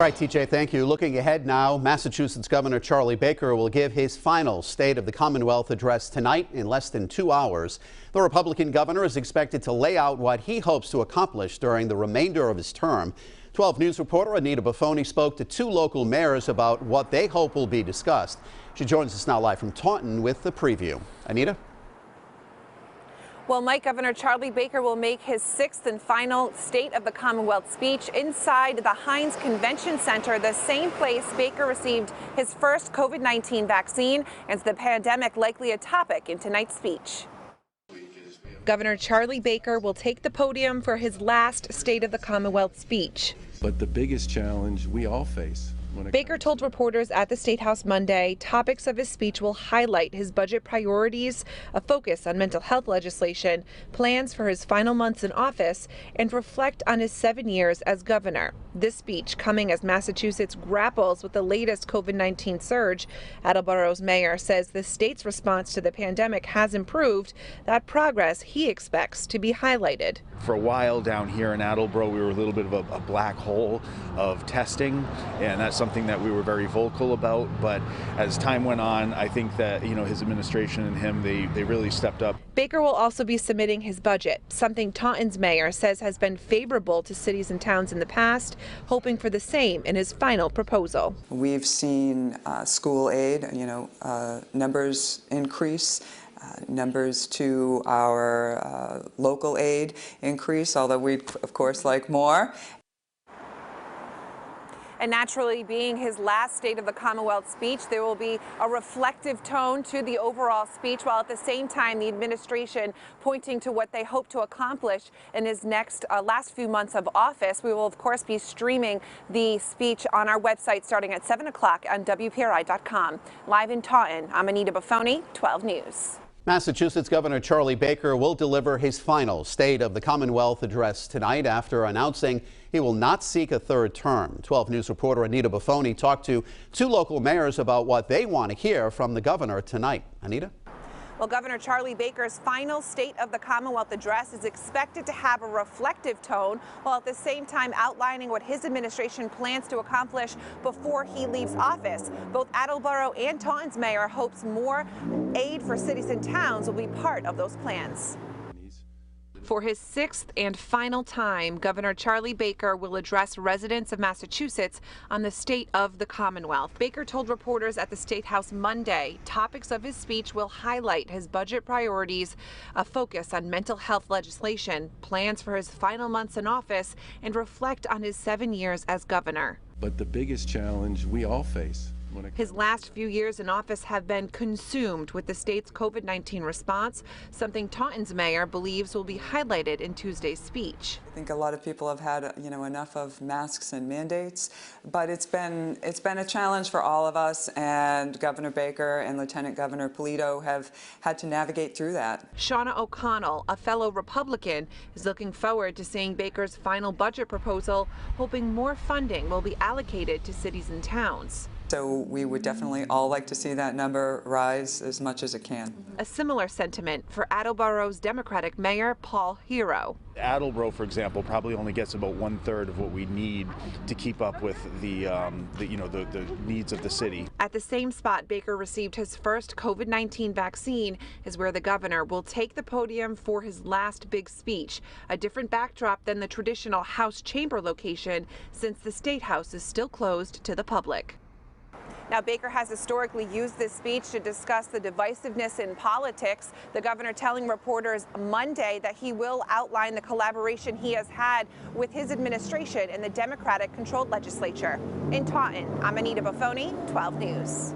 All right, TJ, thank you. Looking ahead now, Massachusetts Governor Charlie Baker will give his final State of the Commonwealth address tonight in less than 2 hours. The Republican governor is expected to lay out what he hopes to accomplish during the remainder of his term. 12 News reporter Anita Buffoni spoke to 2 local mayors about what they hope will be discussed. She joins us now live from Taunton with the preview. Anita? Well, Mike, Governor Charlie Baker will make his 6th and final State of the Commonwealth speech inside the Hynes Convention Center, the same place Baker received his first COVID-19 vaccine, and the pandemic likely a topic in tonight's speech. Governor Charlie Baker will take the podium for his last State of the Commonwealth speech. But the biggest challenge we all face. Baker told reporters at the State House Monday topics of his speech will highlight his budget priorities, a focus on mental health legislation, plans for his final months in office, and reflect on his 7 years as governor. This speech coming as Massachusetts grapples with the latest COVID-19 surge. Attleboro's mayor says the state's response to the pandemic has improved. That progress he expects to be highlighted. For a while down here in Attleboro, we were a little bit of a black hole of testing, and that's something that we were very vocal about. But as time went on, I think that, his administration and him, they really stepped up. Baker will also be submitting his budget, something Taunton's mayor says has been favorable to cities and towns in the past, hoping for the same in his final proposal. We've seen school aid, numbers increase. Numbers to our local aid increase, although we'd, of course, like more. And naturally, being his last State of the Commonwealth speech, there will be a reflective tone to the overall speech, while at the same time the administration pointing to what they hope to accomplish in his next last few months of office. We will, of course, be streaming the speech on our website starting at 7 o'clock on WPRI.com. Live in Taunton, I'm Anita Buffoni, 12 News. Massachusetts Governor Charlie Baker will deliver his final State of the Commonwealth address tonight after announcing he will not seek a third term. 12 News reporter Anita Buffoni talked to 2 local mayors about what they want to hear from the governor tonight. Anita? Well, Governor Charlie Baker's final State of the Commonwealth address is expected to have a reflective tone, while at the same time outlining what his administration plans to accomplish before he leaves office. Both Attleboro and Taunton's mayor hopes more aid for cities and towns will be part of those plans. For his 6th and final time, Governor Charlie Baker will address residents of Massachusetts on the State of the Commonwealth. Baker told reporters at the State House Monday topics of his speech will highlight his budget priorities, a focus on mental health legislation, plans for his final months in office, and reflect on his 7 years as governor. But the biggest challenge we all face. His last few years in office have been consumed with the state's COVID-19 response, something Taunton's mayor believes will be highlighted in Tuesday's speech. I think a lot of people have had, enough of masks and mandates, but it's been a challenge for all of us, and Governor Baker and Lieutenant Governor Polito have had to navigate through that. Shauna O'Connell, a fellow Republican, is looking forward to seeing Baker's final budget proposal, hoping more funding will be allocated to cities and towns. So we would definitely all like to see that number rise as much as it can. A similar sentiment for Attleboro's Democratic Mayor Paul Hero. Attleboro, for example, probably only gets about 1/3 of what we need to keep up with the needs of the city. At the same spot Baker received his first COVID-19 vaccine is where the governor will take the podium for his last big speech, a different backdrop than the traditional House chamber location since the State House is still closed to the public. Now, Baker has historically used this speech to discuss the divisiveness in politics. The governor telling reporters Monday that he will outline the collaboration he has had with his administration in the Democratic-controlled legislature. In Taunton, I'm Anita Buffoni, 12 News.